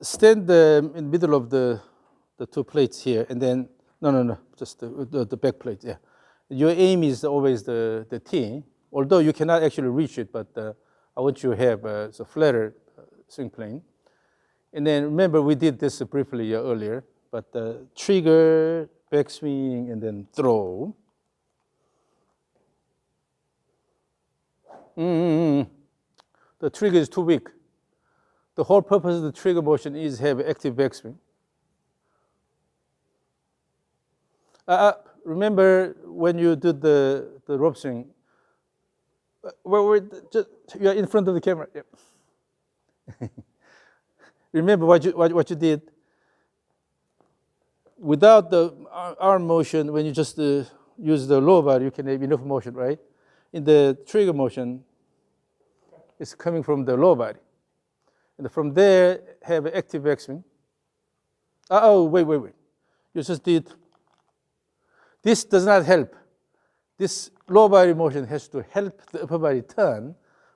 stand in the middle of the two plates here, and then, no, just the back plate, yeah. Your aim is always the T, although you cannot actually reach it, but I want you to have a flatter swing plane. And then remember, we did this briefly earlier, but trigger, backswing, and then throw. The trigger is too weak. The whole purpose of the trigger motion is have active backswing. Remember when you did the rope swing, you're in front of the camera. Yep. Remember what you did? Without the arm motion, when you just use the lower body, you can have enough motion, right? In the trigger motion, it's coming from the lower body. And from there, have an active backswing. Oh, wait. You just did. This does not help. This lower body motion has to help the upper body turn.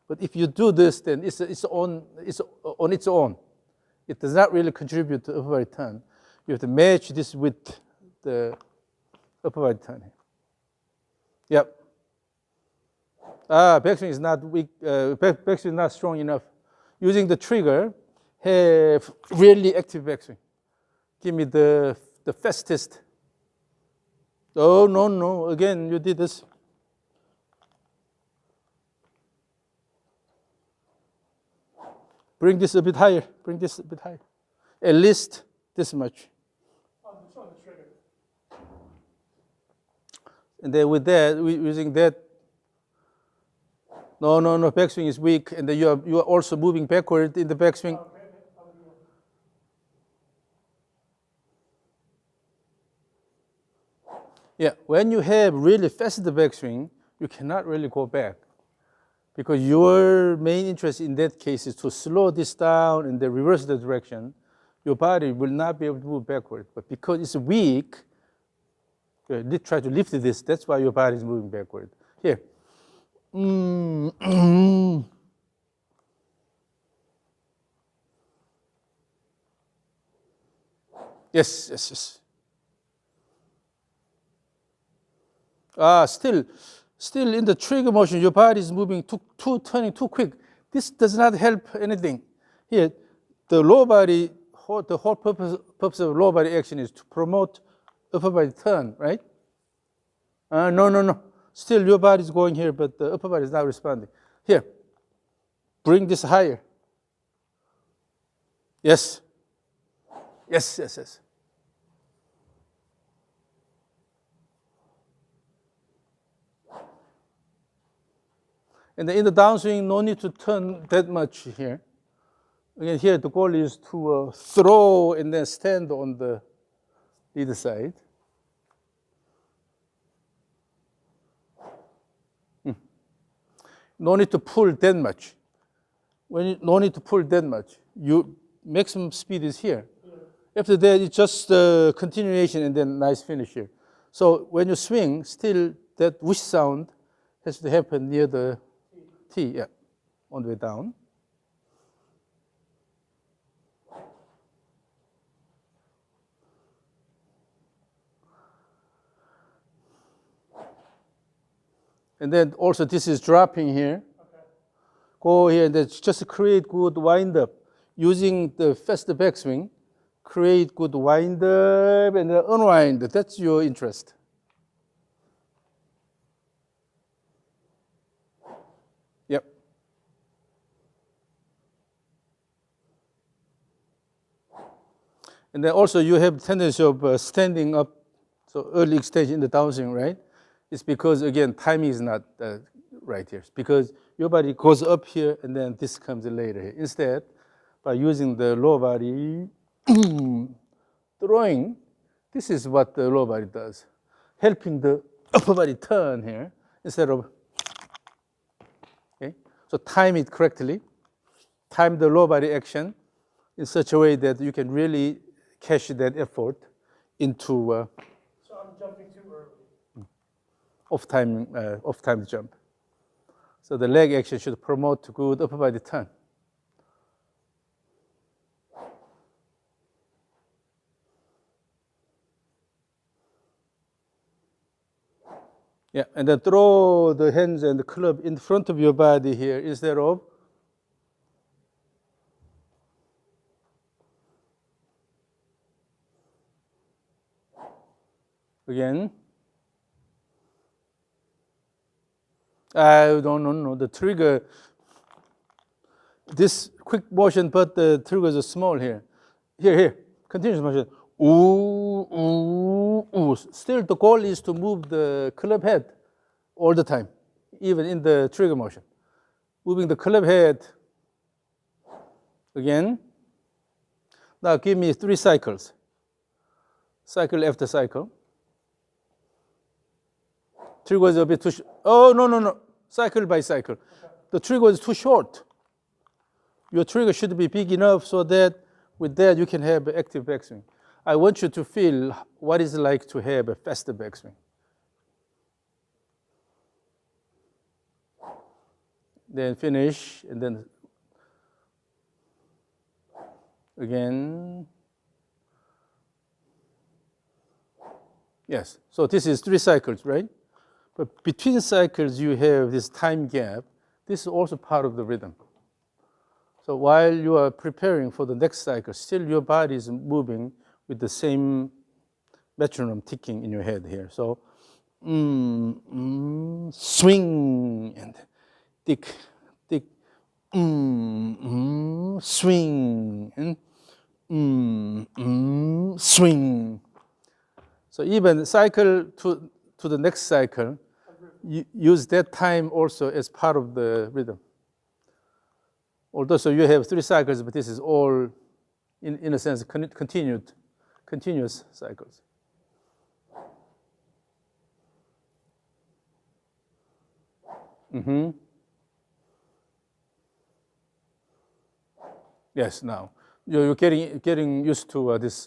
But if you do this, then it's on its own. It does not really contribute to upper body turn. You have to match this with the upper body turn. Yep. Backswing is not weak. Backswing is not strong enough. Using the trigger, have really active backswing. Give me the fastest. Oh, no. Again, you did this. Bring this a bit higher. At least this much. And then with that, using that, no, backswing is weak, and then you are also moving backward in the backswing. Yeah, when you have really fast backswing, you cannot really go back, because your main interest in that case is to slow this down and then reverse the direction. Your body will not be able to move backward, but because it's weak, try to lift this. That's why your body is moving backward. Here. Yes. Still in the trigger motion, your body is moving turning too quick. This does not help anything. Here, the lower body, the whole purpose of lower body action is to promote upper body turn, right? No. Still, your body is going here, but the upper body is not responding. Here, bring this higher. Yes. And then in the downswing, no need to turn that much here. Again, here the goal is to throw and then stand on the either side. No need to pull that much. No need to pull that much. Your maximum speed is here. After that, it's just continuation and then nice finish here. So when you swing, still that whoosh sound has to happen near the T, yeah, on the way down. And then also this is dropping here. Okay. Go here and then just create good wind up. Using the fast backswing, create good wind up and then unwind. That's your interest. Yep. And then also you have tendency of standing up, so early extension in the downswing, right? It's because, again, timing is not right here. It's because your body goes up here and then this comes later here. Instead, by using the lower body throwing, this is what the lower body does, helping the upper body turn here instead of, okay? So time it correctly, time the lower body action in such a way that you can really cash that effort into so I'm jumping too early. Off-time jump. So the leg action should promote good upper body turn. Yeah, and then throw the hands and the club in front of your body here instead of again. No, the trigger, this quick motion, but the triggers are small here. Here, continuous motion. Ooh, ooh, ooh. Still, the goal is to move the club head all the time, even in the trigger motion. Moving the club head again. Now give me 3 cycles. Cycle after cycle. Trigger is a bit too short. Oh, no. Cycle by cycle. The trigger is too short. Your trigger should be big enough so that with that you can have an active backswing. I want you to feel what it's like to have a faster backswing. Then finish, and then again. Yes, so this is 3 cycles, right? But between cycles you have this time gap. This is also part of the rhythm. So while you are preparing for the next cycle, still your body is moving with the same metronome ticking in your head here. So swing and tick, tick, swing and swing. So even cycle to the next cycle, you use that time also as part of the rhythm. Although so you have 3 cycles, but this is all, in a sense, continuous cycles. Yes, now you're getting used to this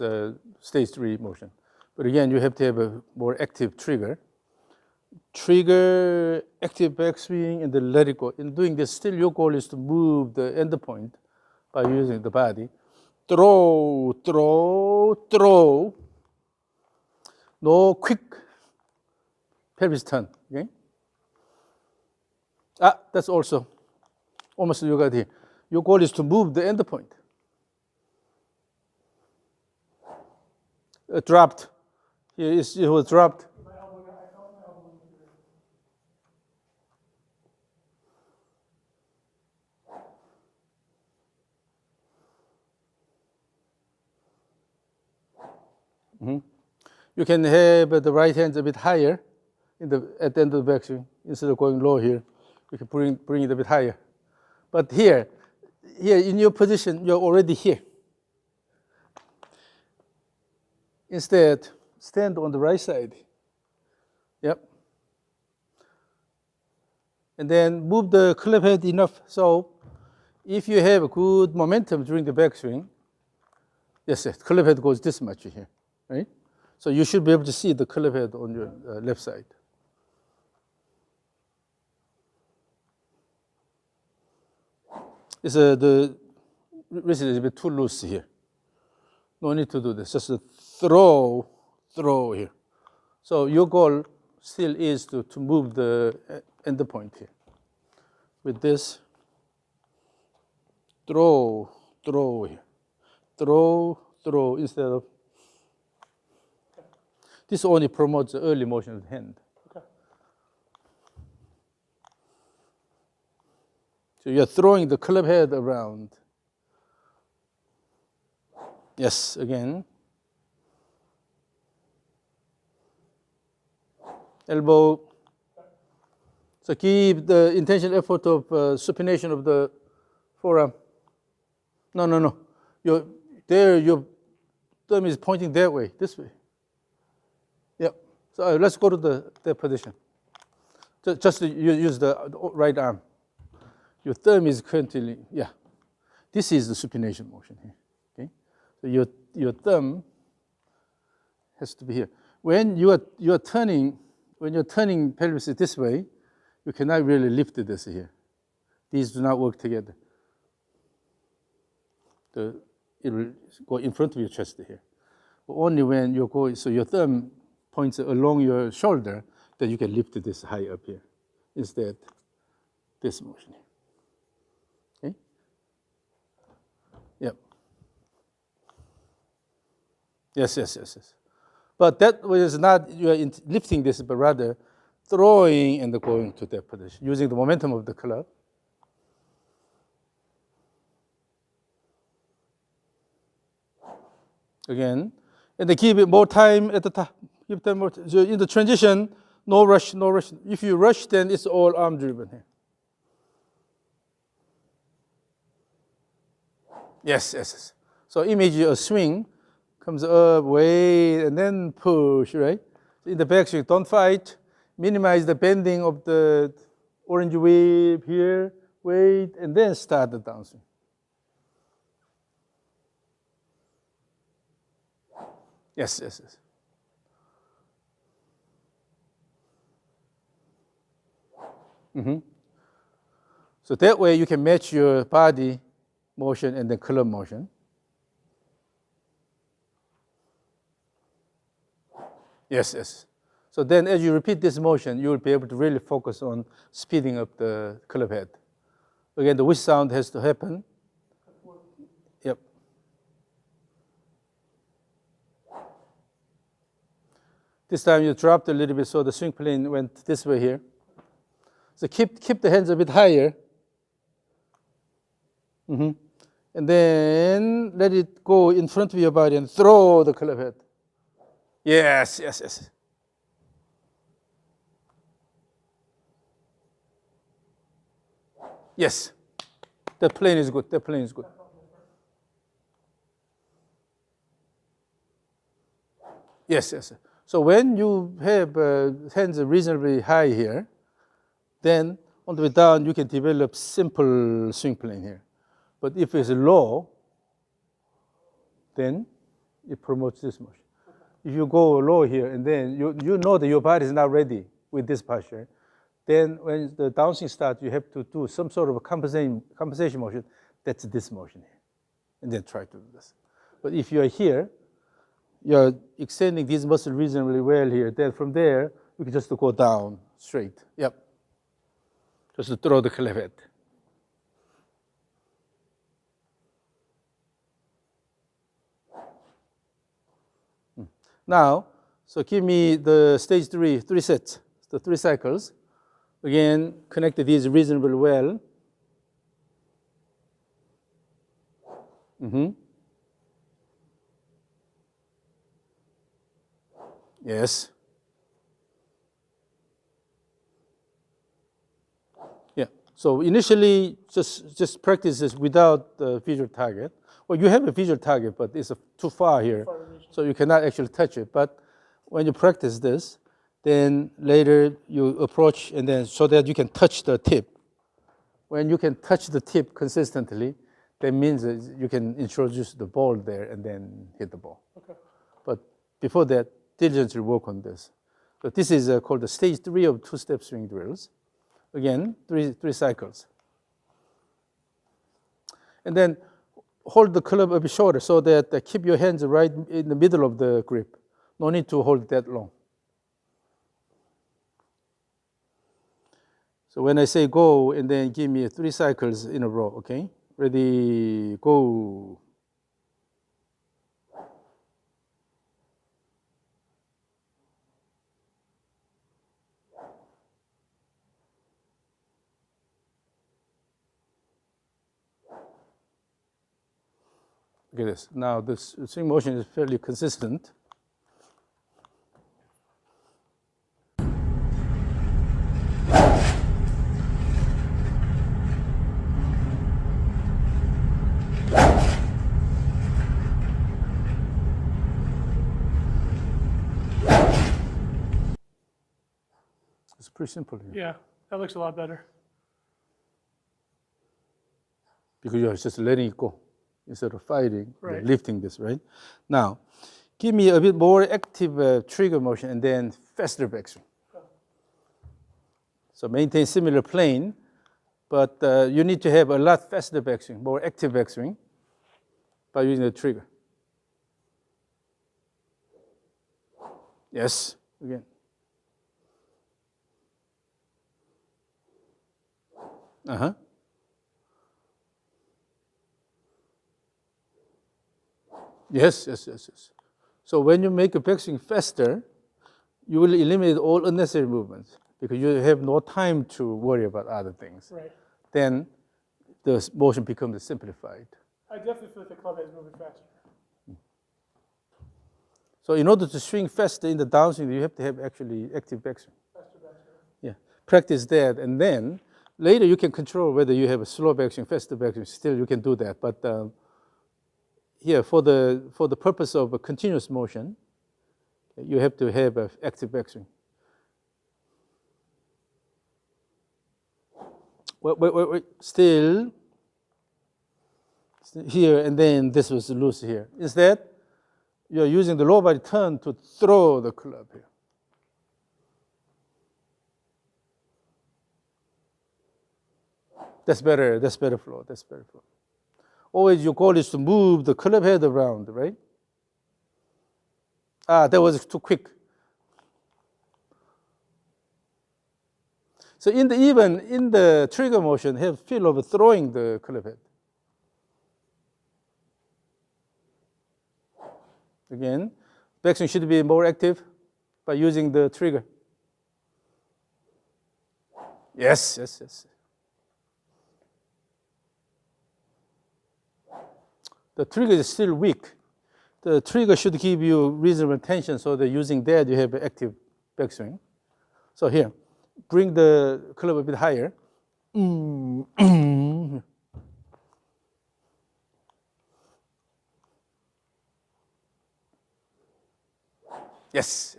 stage 3 motion. But again, you have to have a more active trigger. Trigger, active backswing, and then let it go. In doing this, still your goal is to move the end point by using the body. Throw, throw, throw. No quick pelvis turn, okay? That's also almost you got here. Your goal is to move the end point. Dropped. Here it was dropped. My elbow, I felt my elbow move here. You can have the right hand a bit higher at the end of the backswing. Instead of going low here, you can bring it a bit higher. But here in your position, you're already here. Instead, stand on the right side. Yep. And then move the club head enough so if you have a good momentum during the backswing, yes, club head goes this much here, right? So you should be able to see the club head on your left side. The wrist is a bit too loose here. No need to do this. Just throw here. So your goal still is to move the end point here. With this, throw here. Throw instead of. This only promotes the early motion of the hand. Okay. So you're throwing the club head around. Yes, again. Elbow. So keep the intentional effort of supination of the forearm. No. Your thumb is pointing that way, this way. Yep. So let's go to that position. Just use the right arm. Your thumb is currently, yeah. This is the supination motion here. Okay. So your thumb has to be here. When you're turning pelvis this way, you cannot really lift this here. These do not work together. It will go in front of your chest here. But only when you're going, so your thumb points along your shoulder, then you can lift this high up here. Instead, this motion. Okay? Yep. Yes. But that was not you are lifting this, but rather throwing and going to that position, using the momentum of the club. Again, and they give it more time at the top. Give them more. So in the transition, no rush. If you rush, then it's all arm driven here. Yes. So imagine a swing comes up, wait, and then push, right? In the backswing, don't fight. Minimize the bending of the orange wave here, wait, and then start the downswing. Yes. So that way you can match your body motion and then club motion. Yes. So then as you repeat this motion, you will be able to really focus on speeding up the club head. Again, the whisk sound has to happen. Yep. This time you dropped a little bit, so the swing plane went this way here. So keep the hands a bit higher. And then let it go in front of your body and throw the club head. Yes. Yes. That plane is good. Yes. So when you have hands reasonably high here, then on the way down you can develop simple swing plane here. But if it's low, then it promotes this motion. If you go low here and then you know that your body is not ready with this posture, then when the downswing starts, you have to do some sort of a compensation motion. That's this motion here. And then try to do this. But if you are here, you're extending this muscle reasonably well here. Then from there, you can just go down straight. Yep. Just to throw the club head. Now, so give me the stage three sets, the 3 cycles. Again, connect these reasonably well. Yes. Yeah. So initially, just practice this without the visual target. Well, you have a visual target, but it's too far here, so you cannot actually touch it. But when you practice this, then later you approach and then so that you can touch the tip. When you can touch the tip consistently, that means that you can introduce the ball there and then hit the ball. Okay. But before that, diligently work on this. So this is called the stage 3 of 2-step swing drills. Again, three cycles. And then hold the club a bit shorter so that keep your hands right in the middle of the grip. No need to hold that long. So when I say go, and then give me 3 cycles in a row, okay? Ready, go. Look at this. Now this swing motion is fairly consistent. It's pretty simple here. Yeah, that looks a lot better. Because you're just letting it go instead of fighting, Right. you're lifting this, right? Now, give me a bit more active trigger motion and then faster backswing. So maintain similar plane, but you need to have a lot faster backswing, more active backswing by using the trigger. Yes, again. Uh-huh. Yes. So when you make a backswing faster, you will eliminate all unnecessary movements because you have no time to worry about other things. Right. Then the motion becomes simplified. I definitely feel like the club head is moving faster. So in order to swing faster in the downswing, you have to have actually active backswing. Faster backswing. Yeah, practice that, and then later you can control whether you have a slow backswing, faster backswing. Still, you can do that. But here, for the purpose of a continuous motion, you have to have an active backswing. Wait. Still here, and then this was loose here. Instead, you're using the lower body turn to throw the club here. That's better flow. Always your goal is to move the club head around, right? That was too quick. So even in the trigger motion, have feel of throwing the club head. Again, backswing should be more active by using the trigger. Yes. The trigger is still weak. The trigger should give you reasonable tension so that using that you have an active backswing. So here, bring the club a bit higher. Yes.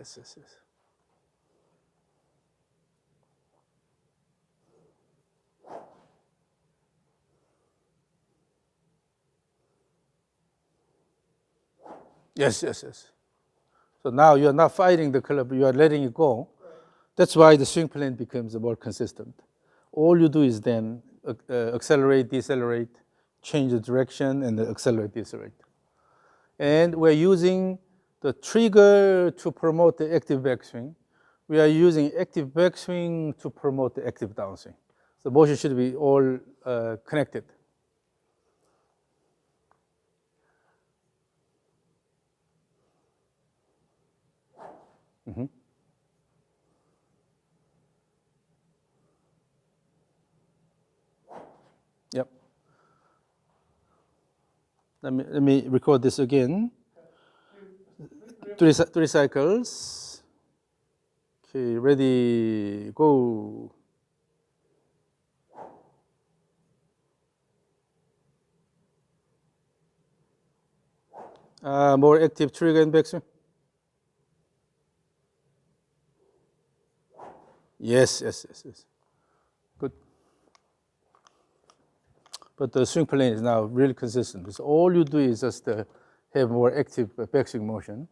Yes. So now you are not fighting the club, you are letting it go. Right. That's why the swing plane becomes more consistent. All you do is then accelerate, decelerate, change the direction, and then accelerate, decelerate. And we're using the trigger to promote the active backswing. We are using active backswing to promote the active downswing. So motion should be all connected. Yep. Let me record this again. Three cycles. Okay, ready, go. More active trigger and backswing. Yes. Good. But the swing plane is now really consistent. So all you do is just have more active backswing motion.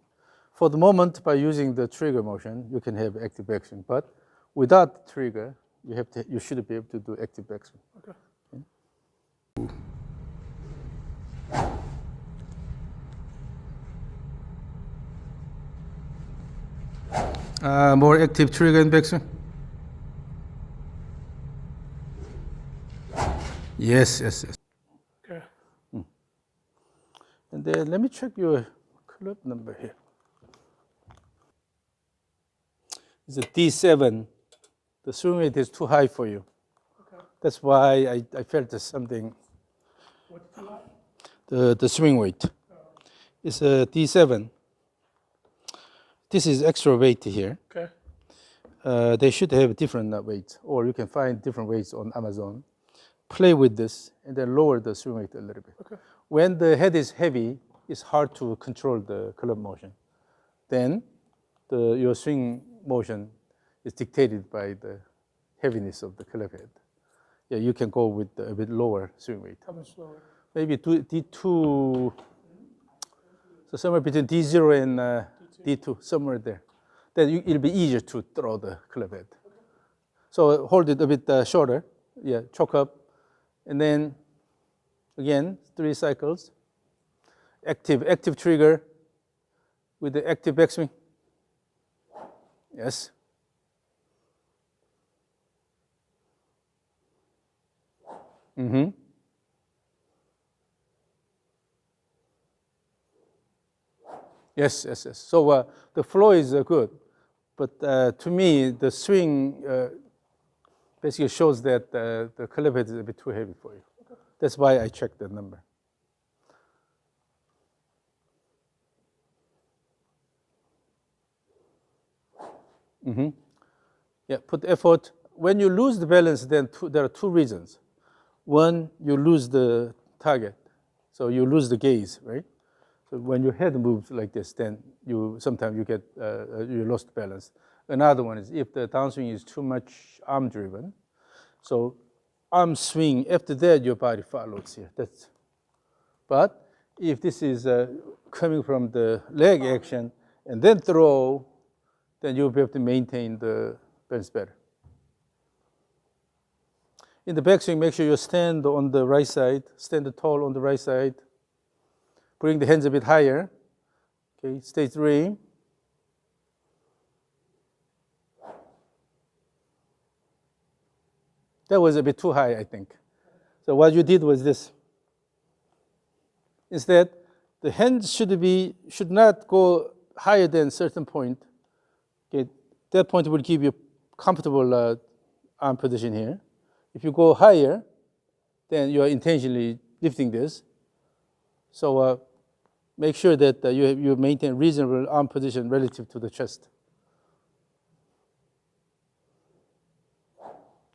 For the moment, by using the trigger motion, you can have active backswing. But without the trigger, you should be able to do active backswing. Okay. More active trigger and backswing. Yes. Okay. And then let me check your club number here. It's a D7. The swing rate is too high for you. Okay. That's why I felt there's something. What's too high? The swing weight. It's a D7. This is extra weight here. Okay. They should have different weights, or you can find different weights on Amazon. Play with this and then lower the swing weight a little bit. Okay. When the head is heavy, it's hard to control the club motion. Then your swing motion is dictated by the heaviness of the club head. Yeah, you can go with a bit lower swing weight. How much slower? Maybe D2, so somewhere between D0 and D2, somewhere there. Then it'll be easier to throw the club head. So hold it a bit shorter. Yeah, choke up. And then, again, 3 cycles. Active trigger with the active backswing. Yes. Mm-hmm. Yes, yes, yes. So the flow is good, but to me, the swing basically shows that the clip head is a bit too heavy for you. That's why I checked the number. Mm-hmm. Yeah, put effort. When you lose the balance, then there are two reasons. One, you lose the target, so you lose the gaze, right? So when your head moves like this, then sometimes you get you lost balance. Another one is if the downswing is too much arm driven. So arm swing, after that your body follows here. But if this is coming from the leg action and then throw, then you'll be able to maintain the balance better. In the backswing, make sure you stand on the right side, stand tall on the right side. Bring the hands a bit higher. Okay, stage 3. That was a bit too high, I think. So what you did was this. Instead, the hands should not go higher than a certain point. Okay, that point will give you comfortable arm position here. If you go higher, then you are intentionally lifting this. So make sure that you maintain reasonable arm position relative to the chest.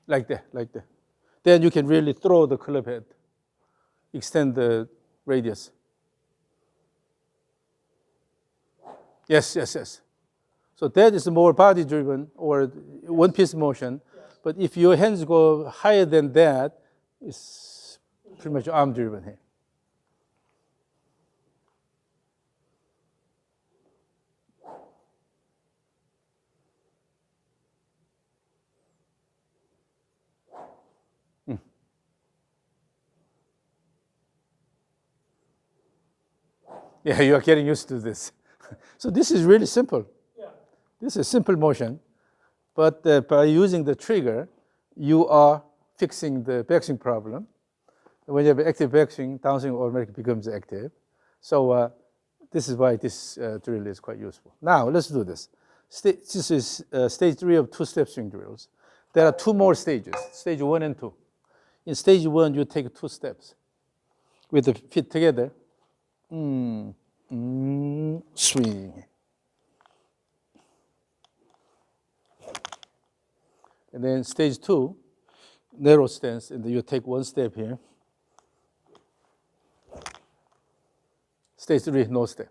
Like that, like that. Then you can really throw the club head, extend the radius. Yes, yes, yes. So that is more body driven or one piece motion. Yes. But if your hands go higher than that, it's pretty much arm driven here. Yeah, you are getting used to this. So this is really simple. Yeah. This is a simple motion, but by using the trigger, you are fixing the backswing problem. When you have active backswing, downswing automatically becomes active. So this is why this drill is quite useful. Now let's do this. This is stage 3 of 2-step swing drills. There are 2 more stages, stage 1 and 2. In stage 1, you take 2 steps with the feet together. Swing. And then stage 2, narrow stance, and then you take 1 step here. Stage 3, no step.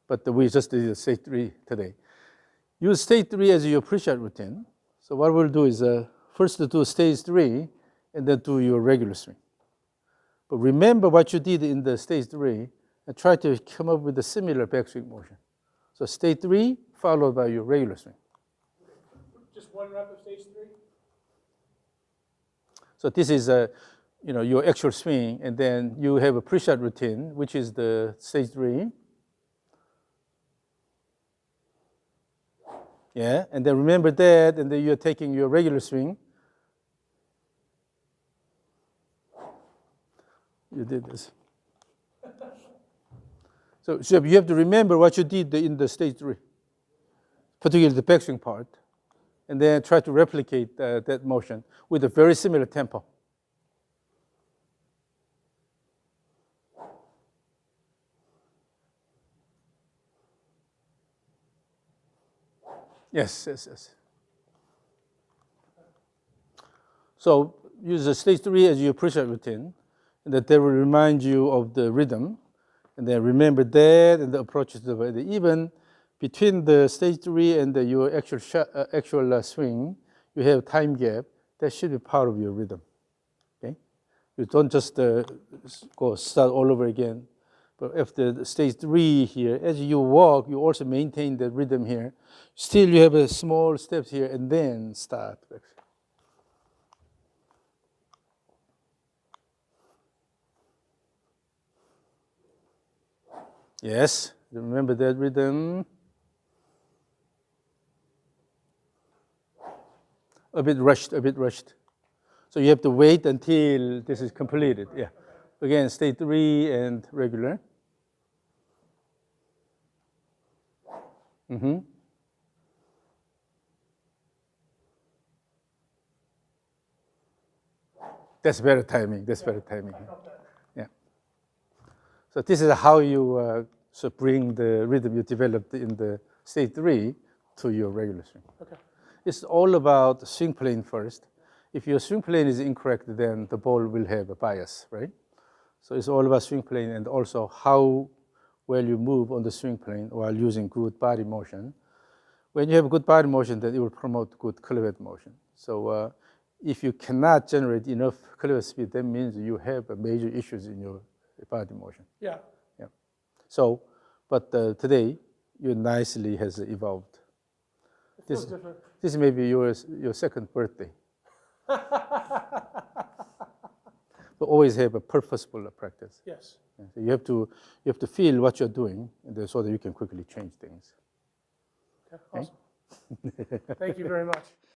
But we just did stage 3 today. Use stage 3 as your pre-shot routine. So what we'll do is first do stage 3, and then do your regular swing. But remember what you did in the stage 3, and try to come up with a similar backswing motion. So stage 3 followed by your regular swing. Just 1 rep of stage 3? So this is your actual swing, and then you have a pre-shot routine, which is the stage 3. Yeah, and then remember that, and then you're taking your regular swing. You did this. So you have to remember what you did in the stage 3, particularly the backswing part, and then try to replicate that motion with a very similar tempo. Yes, yes, yes. So use the stage 3 as your pre-shot routine, and that will remind you of the rhythm, and then remember that and the approaches to the body. Even between the stage 3 and your actual swing, you have time gap. That should be part of your rhythm. Okay, you don't just go start all over again. But after the stage 3 here, as you walk, you also maintain the rhythm here. Still, you have a small steps here, and then start. Yes, remember that rhythm. A bit rushed, a bit rushed. So you have to wait until this is completed. Yeah. Again, state 3 and regular. Mm-hmm. That's better timing. That's better timing. Yeah. So this is how you so bring the rhythm you developed in the state 3 to your regular swing. Okay. It's all about swing plane first. If your swing plane is incorrect, then the ball will have a bias, right? So it's all about swing plane and also how well you move on the swing plane while using good body motion. When you have good body motion, then it will promote good cleavage motion. So if you cannot generate enough cleavage speed, that means you have major issues in your body motion. Yeah. Yeah. So, but today, you nicely has evolved. It feels different. This may be your second birthday. But always have a purposeful practice. Yes. Yeah, so you have to feel what you're doing, so that you can quickly change things. Okay. Awesome. Thank you very much.